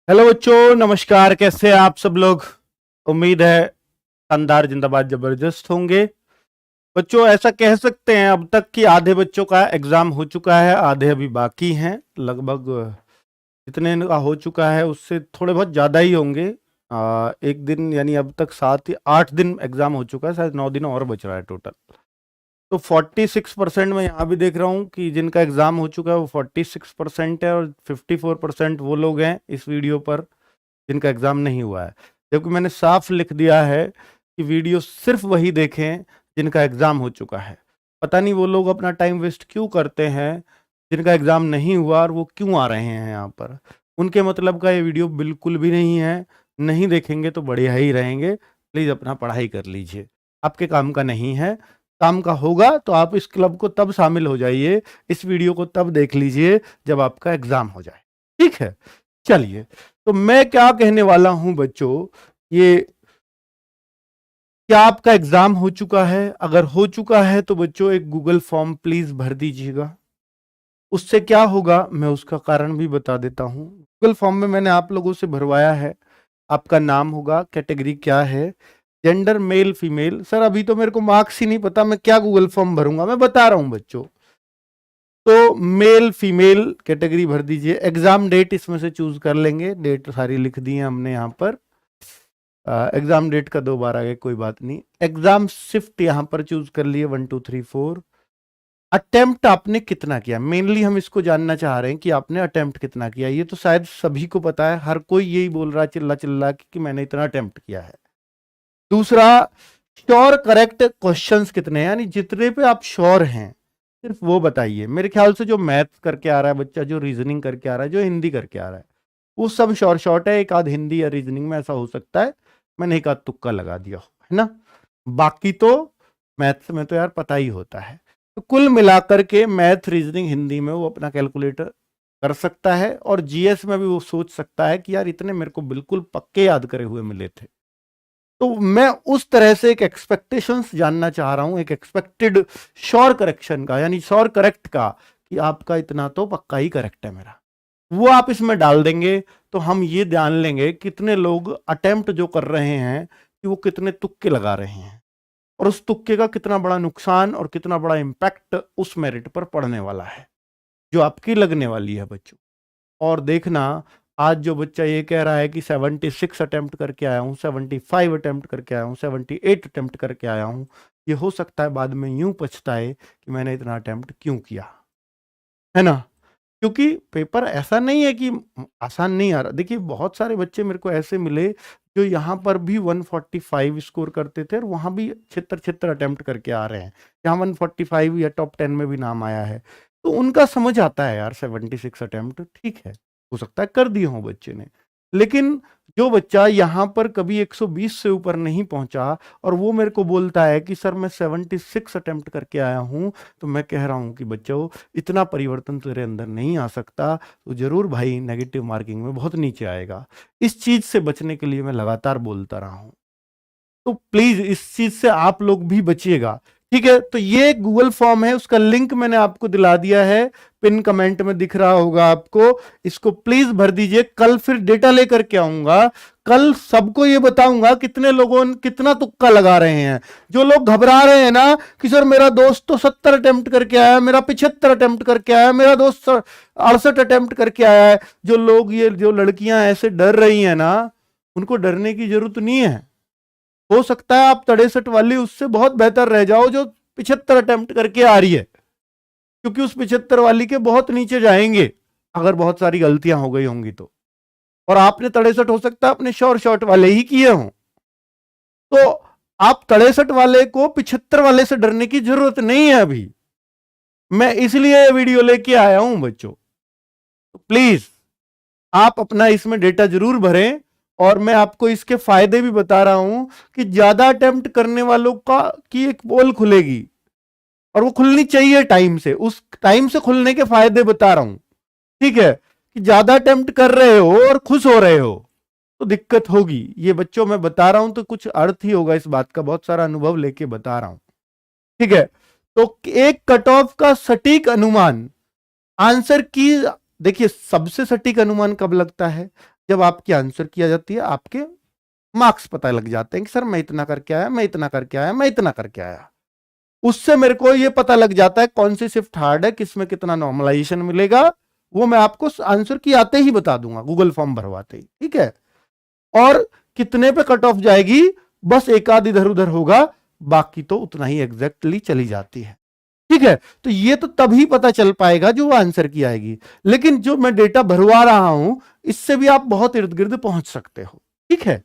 Hello बच्चों, नमस्कार। कैसे हैं आप सब लोग? उम्मीद है शानदार, जिंदाबाद, जबरदस्त होंगे। बच्चों, ऐसा कह सकते हैं अब तक कि आधे बच्चों का एग्जाम हो चुका है, आधे अभी बाकी हैं। लगभग जितने का हो चुका है उससे थोड़े बहुत ज़्यादा ही होंगे। एक दिन यानी अब तक 7 8 दिन एग्जाम हो चुका है, शायद 9 दिन और बच रहा है टोटल। तो 46% मैं यहाँ भी देख रहा हूँ कि जिनका एग्जाम हो चुका है वो 46% है, और 54% वो लोग हैं इस वीडियो पर जिनका एग्जाम नहीं हुआ है। जबकि मैंने साफ लिख दिया है कि वीडियो सिर्फ वही देखें जिनका एग्जाम हो चुका है। पता नहीं वो लोग अपना टाइम वेस्ट क्यों करते हैं, जिनका एग्जाम नहीं हुआ और वो क्यों आ रहे हैं यहाँ पर। उनके मतलब का ये वीडियो बिल्कुल भी नहीं है। नहीं देखेंगे तो बढ़िया ही रहेंगे। प्लीज अपना पढ़ाई कर लीजिए, आपके काम का नहीं है। काम का होगा तो आप इस क्लब को तब शामिल हो जाइए, इस वीडियो को तब देख लीजिए जब आपका एग्जाम हो जाए। ठीक है, चलिए। तो मैं क्या कहने वाला हूं बच्चों, ये क्या आपका एग्जाम हो चुका है? अगर हो चुका है तो बच्चों एक गूगल फॉर्म प्लीज भर दीजिएगा। उससे क्या होगा मैं उसका कारण भी बता देता हूं। गूगल फॉर्म में मैंने आप लोगों से भरवाया है, आपका नाम होगा, कैटेगरी क्या है, जेंडर मेल फीमेल। सर अभी तो मेरे को मार्क्स ही नहीं पता, मैं क्या गूगल फॉर्म भरूंगा? मैं बता रहा हूं बच्चों। तो मेल फीमेल कैटेगरी भर दीजिए। एग्जाम डेट इसमें से चूज कर लेंगे, डेट सारी लिख दी है हमने यहाँ पर। एग्जाम डेट का 2 बार आ गए, कोई बात नहीं। एग्जाम शिफ्ट यहाँ पर चूज कर लिए 1 2 3 4। अटेम्प्ट आपने कितना किया, मेनली हम इसको जानना चाह रहे हैं कि आपने अटेम्प्ट कितना किया। ये तो शायद सभी को पता है, हर कोई यही बोल रहा है चिल्ला चिल्ला कि मैंने इतना अटेम्प्ट किया है। दूसरा, श्योर करेक्ट क्वेश्चंस कितने हैं, यानी जितने पे आप श्योर हैं सिर्फ वो बताइए। मेरे ख्याल से जो मैथ करके आ रहा है बच्चा, जो रीजनिंग करके आ रहा है, जो हिंदी करके आ रहा है, वो सब शॉर्ट शॉर्ट है। एक आध हिंदी या रीजनिंग में ऐसा हो सकता है, मैंने एक आध तुक्का लगा दिया हो, है ना। बाकी तो मैथ्स में तो यार पता ही होता है। तो कुल मिलाकर के मैथ रीजनिंग हिंदी में वो अपना कैलकुलेटर कर सकता है, और जीएस में भी वो सोच सकता है कि यार इतने मेरे को बिल्कुल पक्के याद करे हुए मिले थे। तो मैं उस तरह से एक एक्सपेक्टेशंस जानना चाह रहा हूं, एक एक्सपेक्टेड श्योर करेक्शन का, यानी श्योर करेक्ट का, कि आपका इतना तो पक्का ही करेक्ट है मेरा। वो आप इसमें डाल देंगे तो हम ये जान लेंगे कितने लोग अटेम्प्ट जो कर रहे हैं कि वो कितने तुक्के लगा रहे हैं, और उस तुक्के का कितना बड़ा नुकसान और कितना बड़ा इंपैक्ट उस मेरिट पर पड़ने वाला है जो आपकी लगने वाली है बच्चों। और देखना, आज जो बच्चा ये कह रहा है कि 76 अटेम्प्ट करके आया हूँ, 75 अटेम्प्ट करके आया हूँ, 78 अटेम्प्ट करके आया हूँ, ये हो सकता है बाद में यूं पछताए कि मैंने इतना अटेम्प्ट क्यों किया, है ना। क्योंकि पेपर ऐसा नहीं है कि आसान नहीं आ रहा। देखिए बहुत सारे बच्चे मेरे को ऐसे मिले जो यहाँ पर भी 145 स्कोर करते थे और वहाँ भी 76 अटेम्प्ट करके आ रहे हैं, यहाँ 145 या टॉप 10 में भी नाम आया है। तो उनका समझ आता है यार, 76 अटेम्प्ट ठीक है, हो सकता है कर दिए हों बच्चे ने। लेकिन जो बच्चा यहाँ पर कभी 120 से ऊपर नहीं पहुंचा और वो मेरे को बोलता है कि सर मैं 76 अटेम्प्ट करके आया हूं, तो मैं कह रहा हूं कि बच्चों इतना परिवर्तन तेरे अंदर नहीं आ सकता, तो जरूर भाई नेगेटिव मार्किंग में बहुत नीचे आएगा। इस चीज से बचने के लिए मैं लगातार बोलता रहा हूं, तो प्लीज इस चीज से आप लोग भी बचिएगा। ठीक है, तो ये गूगल फॉर्म है, उसका लिंक मैंने आपको दिला दिया है, पिन कमेंट में दिख रहा होगा आपको। इसको प्लीज भर दीजिए। कल फिर डेटा लेकर के आऊंगा, कल सबको ये बताऊंगा कितने लोगों ने कितना तुक्का लगा रहे हैं। जो लोग घबरा रहे हैं ना कि सर मेरा दोस्त तो 70 अटेम्प्ट करके आया, मेरा 75 अटेम्प्ट करके आया, मेरा दोस्त 68 अटेम्प्ट करके आया है, जो लोग, ये जो लड़कियां ऐसे डर रही हैं ना, उनको डरने की जरूरत नहीं है। हो सकता है आप 63 वाली उससे बहुत बेहतर रह जाओ जो 75 अटेम्प्ट करके आ रही है, क्योंकि उस 75 वाली के बहुत नीचे जाएंगे अगर बहुत सारी गलतियां हो गई होंगी तो। और आपने 63 हो सकता है अपने शॉर्ट शॉर्ट वाले ही किए हों, तो आप 63 वाले को 75 वाले से डरने की जरूरत नहीं है अभी। मैं इसलिए वीडियो लेके आया हूं बच्चों, तो प्लीज आप अपना इसमें डेटा जरूर भरें। और मैं आपको इसके फायदे भी बता रहा हूं कि ज्यादा अटेम्प्ट करने वालों का की एक पोल खुलेगी, और वो खुलनी चाहिए टाइम से, उस टाइम से खुलने के फायदे बता रहा हूं। ठीक है, कि ज्यादा अटेम्प्ट कर रहे हो और खुश हो रहे हो तो दिक्कत होगी। ये बच्चों मैं बता रहा हूं तो कुछ अर्थ ही होगा इस बात का, बहुत सारा अनुभव लेके बता रहा हूं। ठीक है, तो एक कट ऑफ का सटीक अनुमान आंसर की, देखिए सबसे सटीक अनुमान कब लगता है, जब आपकी आंसर किया जाती है आपके मार्क्स पता लग जाते हैं कि सर मैं इतना करके आया, मैं इतना करके आया, मैं इतना करके आया। उससे मेरे को ये पता लग जाता है कौन सी शिफ्ट हार्ड है, किसमें कितना नॉर्मलाइजेशन मिलेगा, वो मैं आपको आंसर की आते ही बता दूंगा, गूगल फॉर्म भरवाते ही, ठीक है। और कितने पे कट ऑफ जाएगी, बस एक आध इधर उधर होगा, बाकी तो उतना ही एग्जैक्टली चली जाती है, ठीक है। तो ये तो तभी पता चल पाएगा जो वो आंसर की आएगी, लेकिन जो मैं डेटा भरवा रहा हूं इससे भी आप बहुत इर्द गिर्द पहुंच सकते हो, ठीक है।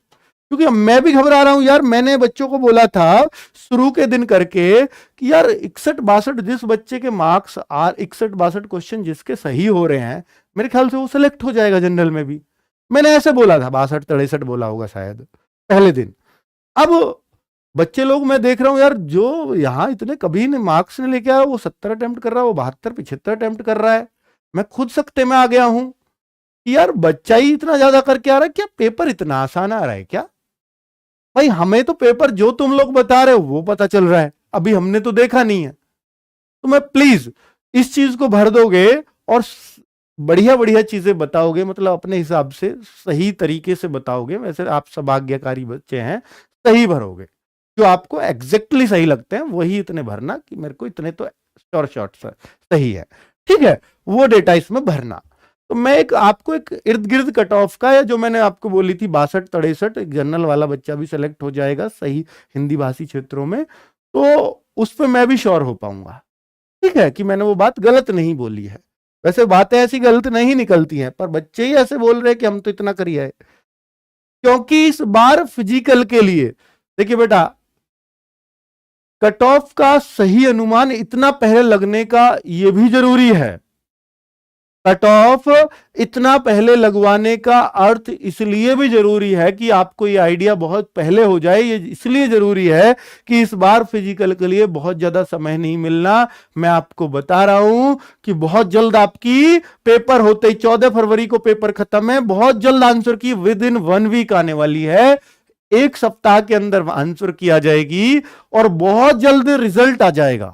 क्योंकि मैं भी घबरा रहा हूं यार, मैंने बच्चों को बोला था शुरू के दिन करके कि यार 61-62 जिस बच्चे के मार्क्स 61-62 क्वेश्चन जिसके सही हो रहे हैं, मेरे ख्याल से वो सिलेक्ट हो जाएगा जनरल में भी। मैंने ऐसे बोला था, 62-63 बोला होगा शायद पहले दिन। अब बच्चे लोग मैं देख रहा हूं यार, जो यहां इतने कभी ने मार्क्स नहीं लेके आया, वो 70 अटेम्प्ट कर रहा है, वो 72-75 अटेम्प्ट कर रहा है। मैं खुद सकते में आ गया हूं कि यार बच्चा ही इतना ज्यादा करके आ रहा है, क्या पेपर इतना आसान आ रहा है क्या? भाई हमें तो पेपर जो तुम लोग बता रहे हो वो पता चल रहा है, अभी हमने तो देखा नहीं है। तो मैं प्लीज इस चीज को भर दोगे और बढ़िया बढ़िया चीजें बताओगे, मतलब अपने हिसाब से सही तरीके से बताओगे, वैसे आप सब आज्ञाकारी बच्चे हैं, सही भरोगे, जो आपको एग्जैक्टली सही लगते हैं वही इतने भरना कि मेरे को इतने तो शॉर्ट सही है, ठीक है, वो डेटा इसमें भरना। तो मैं आपको एक इर्द गिर्द कट ऑफ का, या जो मैंने आपको बोली थी 62-63, एक जनरल वाला बच्चा भी सेलेक्ट हो जाएगा सही हिंदी भाषी क्षेत्रों में, तो उस पर मैं भी श्योर हो पाऊंगा, ठीक है, कि मैंने वो बात गलत नहीं बोली है। वैसे बातें ऐसी गलत नहीं निकलती हैं, पर बच्चे ही ऐसे बोल रहे हैं कि हम तो इतना करिए है। क्योंकि इस बार फिजिकल के लिए देखिए बेटा, कट ऑफ का सही अनुमान इतना पहले लगने का ये भी जरूरी है। कट ऑफ इतना पहले लगवाने का अर्थ इसलिए भी जरूरी है कि आपको ये आइडिया बहुत पहले हो जाए। ये इसलिए जरूरी है कि इस बार फिजिकल के लिए बहुत ज्यादा समय नहीं मिलना। मैं आपको बता रहा हूं कि बहुत जल्द आपकी पेपर होते ही 14 फरवरी को पेपर खत्म है, बहुत जल्द आंसर की विद इन 1 वीक आने वाली है, एक सप्ताह के अंदर आंसर किया जाएगी और बहुत जल्द रिजल्ट आ जाएगा।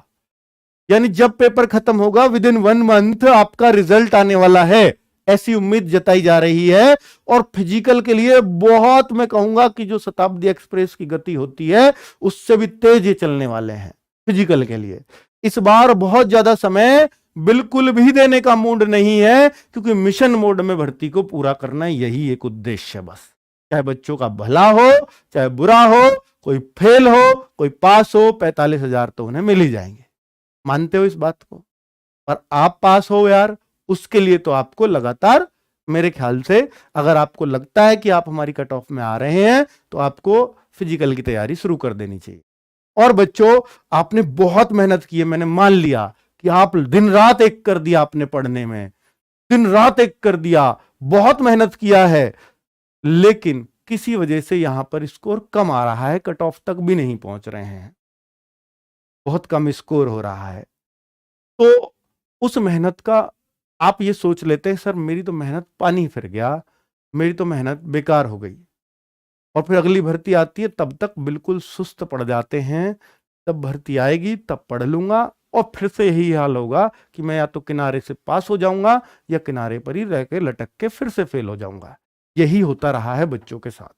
यानी जब पेपर खत्म होगा विद इन 1 मंथ आपका रिजल्ट आने वाला है, ऐसी उम्मीद जताई जा रही है। और फिजिकल के लिए बहुत, मैं कहूंगा कि जो शताब्दी एक्सप्रेस की गति होती है उससे भी तेज ये चलने वाले हैं फिजिकल के लिए। इस बार बहुत ज्यादा समय बिल्कुल भी देने का मूड नहीं है, क्योंकि मिशन मोड में भर्ती को पूरा करना यही एक उद्देश्य है बस। चाहे बच्चों का भला हो चाहे बुरा हो, कोई फेल हो कोई पास हो, 45,000 तो उन्हें मिल ही जाएंगे। मानते हो इस बात को? पर आप पास हो यार, उसके लिए तो आपको लगातार, मेरे ख्याल से अगर आपको लगता है कि आप हमारी कट ऑफ में आ रहे हैं तो आपको फिजिकल की तैयारी शुरू कर देनी चाहिए। और बच्चों, आपने बहुत मेहनत की है, मैंने मान लिया कि आप दिन रात एक कर दिया, आपने पढ़ने में दिन रात एक कर दिया, बहुत मेहनत किया है, लेकिन किसी वजह से यहां पर स्कोर कम आ रहा है, कट ऑफ तक भी नहीं पहुंच रहे हैं, बहुत कम स्कोर हो रहा है। तो उस मेहनत का आप ये सोच लेते हैं सर मेरी तो मेहनत पानी फिर गया, मेरी तो मेहनत बेकार हो गई, और फिर अगली भर्ती आती है तब तक बिल्कुल सुस्त पड़ जाते हैं। तब भर्ती आएगी तब पढ़ लूंगा, और फिर से यही हाल होगा कि मैं या तो किनारे से पास हो जाऊंगा या किनारे पर ही रह के लटक के फिर से फेल हो जाऊंगा। यही होता रहा है बच्चों के साथ।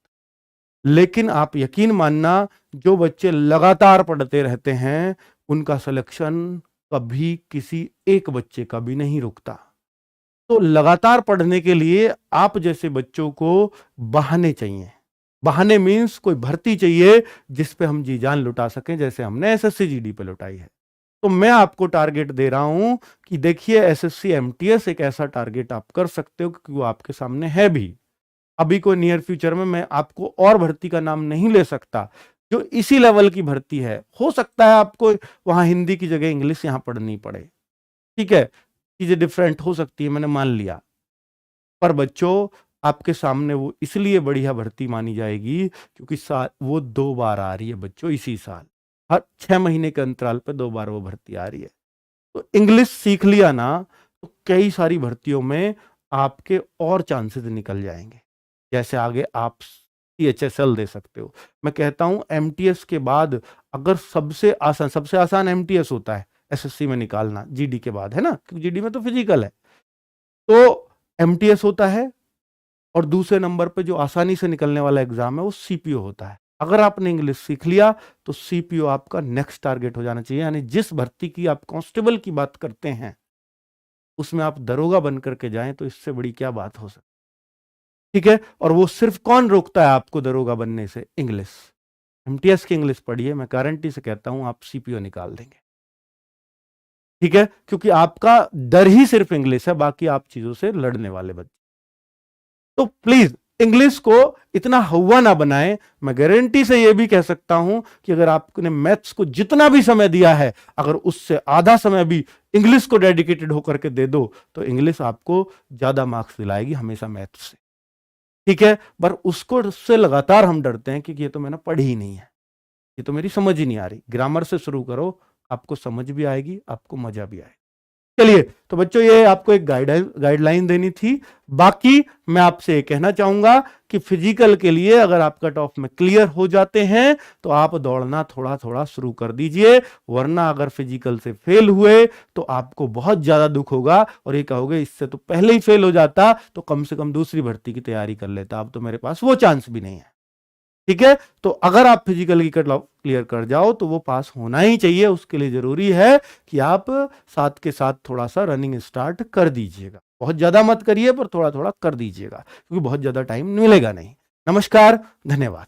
लेकिन आप यकीन मानना, जो बच्चे लगातार पढ़ते रहते हैं उनका सिलेक्शन कभी किसी एक बच्चे का भी नहीं रुकता। तो लगातार पढ़ने के लिए आप जैसे बच्चों को बहाने चाहिए। बहाने मीन्स कोई भर्ती चाहिए जिस पे हम जी जान लुटा सकें, जैसे हमने एसएससी जीडी पे लुटाई है। तो मैं आपको टारगेट दे रहा हूं कि देखिए, एसएससी एमटीएस एक ऐसा टारगेट आप कर सकते हो क्योंकि वो आपके सामने है भी। अभी कोई नियर फ्यूचर में मैं आपको और भर्ती का नाम नहीं ले सकता जो इसी लेवल की भर्ती है। हो सकता है आपको वहां हिंदी की जगह इंग्लिश यहां पढ़नी पड़े, ठीक है, चीजें डिफरेंट हो सकती है, मैंने मान लिया। पर बच्चों, आपके सामने वो इसलिए बढ़िया भर्ती मानी जाएगी क्योंकि वो 2 बार आ रही है बच्चों, इसी साल हर 6 महीने के अंतराल पे 2 बार वो भर्ती आ रही है। तो इंग्लिश सीख लिया ना तो कई सारी भर्तियों में आपके और चांसेस निकल जाएंगे। जैसे आगे आप CHSL दे सकते हो। मैं कहता हूं एमटीएस के बाद अगर सबसे आसान एमटीएस होता है एसएससी में निकालना, जीडी के बाद, है ना, क्योंकि जीडी में तो फिजिकल है। तो एमटीएस होता है और दूसरे नंबर पे जो आसानी से निकलने वाला एग्जाम है वो सीपीओ होता है। अगर आपने इंग्लिश सीख लिया तो सीपीओ आपका नेक्स्ट टारगेट हो जाना चाहिए। यानी जिस भर्ती की आप कांस्टेबल की बात करते हैं उसमें आप दरोगा बन करके जाएं तो इससे बड़ी क्या बात हो सकती। ठीक है, और वो सिर्फ कौन रोकता है आपको दरोगा बनने से? इंग्लिश। एमटीएस की इंग्लिश पढ़िए, मैं गारंटी से कहता हूं आप सीपीओ निकाल देंगे। ठीक है, क्योंकि आपका डर ही सिर्फ इंग्लिश है, बाकी आप चीजों से लड़ने वाले बच्चे। तो प्लीज इंग्लिश को इतना हवा ना बनाएं। मैं गारंटी से यह भी कह सकता हूं कि अगर आपने मैथ्स को जितना भी समय दिया है, अगर उससे आधा समय भी इंग्लिश को डेडिकेटेड होकर के दे दो तो इंग्लिश आपको ज्यादा मार्क्स दिलाएगी हमेशा मैथ्स से। ठीक है, पर उससे लगातार हम डरते हैं कि ये तो मैंने पढ़ी ही नहीं है, ये तो मेरी समझ ही नहीं आ रही। ग्रामर से शुरू करो, आपको समझ भी आएगी, आपको मजा भी आएगा। चलिए, तो बच्चों ये आपको एक गाइडलाइन देनी थी। बाकी मैं आपसे कहना चाहूंगा कि फिजिकल के लिए अगर आप कट ऑफ में क्लियर हो जाते हैं तो आप दौड़ना थोड़ा थोड़ा शुरू कर दीजिए, वरना अगर फिजिकल से फेल हुए तो आपको बहुत ज्यादा दुख होगा और ये कहोगे इससे तो पहले ही फेल हो जाता तो कम से कम दूसरी भर्ती की तैयारी कर लेता, अब तो मेरे पास वो चांस भी नहीं है। ठीक है, तो अगर आप फिजिकल की कट क्लियर कर जाओ तो वो पास होना ही चाहिए। उसके लिए जरूरी है कि आप साथ के साथ थोड़ा सा रनिंग स्टार्ट कर दीजिएगा। बहुत ज्यादा मत करिए पर थोड़ा थोड़ा कर दीजिएगा, क्योंकि बहुत ज्यादा टाइम मिलेगा नहीं। नमस्कार, धन्यवाद।